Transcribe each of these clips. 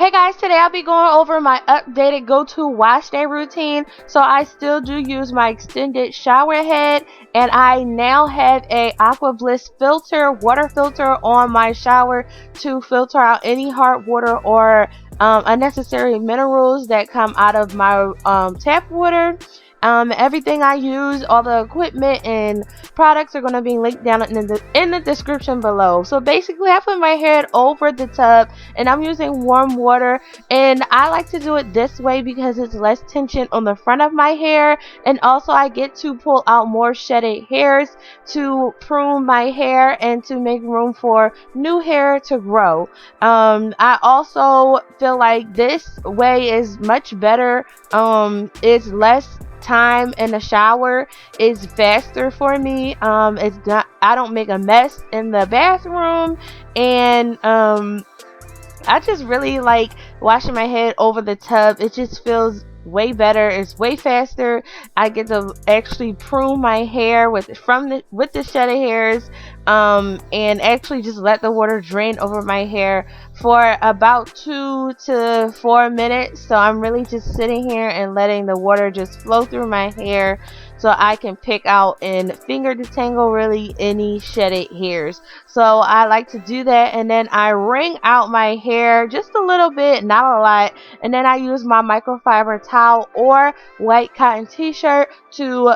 Hey guys, today I'll be going over my updated go-to wash day routine. So I still do use my extended shower head, and I now have a AquaBliss filter, water filter on my shower to filter out any hard water or unnecessary minerals that come out of my tap water. Everything I use, all the equipment and products are going to be linked down in the description below. So basically I put my head over the tub and I'm using warm water, and I like to do it this way because it's less tension on the front of my hair, and also I get to pull out more shedded hairs to prune my hair and to make room for new hair to grow. I also feel like this way is much better. It's less time in the shower, is faster for me. It's not, I don't make a mess in the bathroom, and I just really like washing my head over the tub. It just feels way better. It's way faster. I get to actually prune my hair with the shedded hairs, and actually just let the water drain over my hair for about 2 to 4 minutes. So I'm really just sitting here and letting the water just flow through my hair so I can pick out and finger detangle really any shedded hairs. So I like to do that, and then I wring out my hair just a little bit, not a lot, and then I use my microfiber towel or white cotton t-shirt to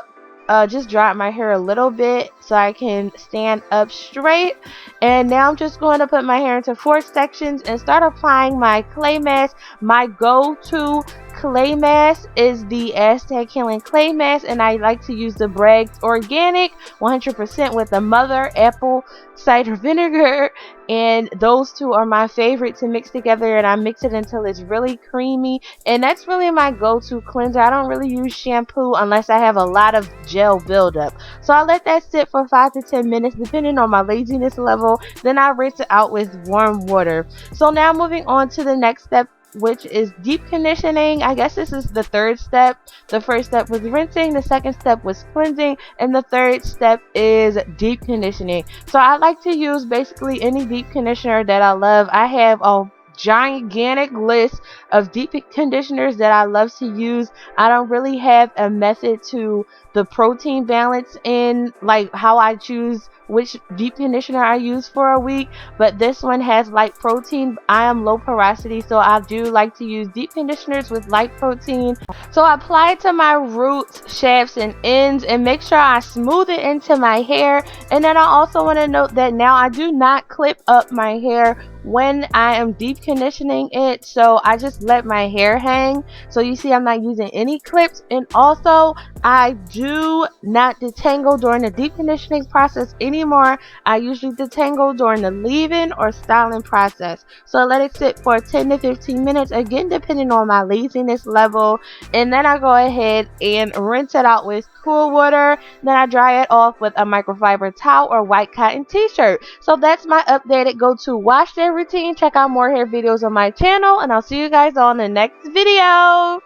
just dry my hair a little bit so I can stand up straight. And now I'm just going to put my hair into 4 sections and start applying my clay mask. My go-to clay mask is the Aztec Healing Clay Mask, and I like to use the Bragg Organic 100% with the mother apple cider vinegar, and those two are my favorite to mix together, and I mix it until it's really creamy, and that's really my go-to cleanser. I don't really use shampoo unless I have a lot of gel buildup, so I let that sit for 5 to 10 minutes depending on my laziness level. Then I rinse it out with warm water. So now moving on to the next step, which is deep conditioning. I guess this is the third step. The first step was rinsing, the second step was cleansing, and the third step is deep conditioning. So I like to use basically any deep conditioner that I love. I have a gigantic list of deep conditioners that I love to use. I don't really have a method to the protein balance in like how I choose which deep conditioner I use for a week, but this one has light protein. I am low porosity, so I do like to use deep conditioners with light protein. So I apply it to my roots, shafts, and ends, and make sure I smooth it into my hair. And then I also want to note that now I do not clip up my hair when I am deep conditioning it, so I just let my hair hang. So you see I'm not using any clips, and also I do not detangle during the deep conditioning process anymore. I usually detangle during the leave-in or styling process. So I let it sit for 10 to 15 minutes, again depending on my laziness level, and then I go ahead and rinse it out with cool water. Then I dry it off with a microfiber towel or white cotton t-shirt. So that's my updated go-to wash day routine. Check out more hair videos on my channel, and I'll see you guys on the next video.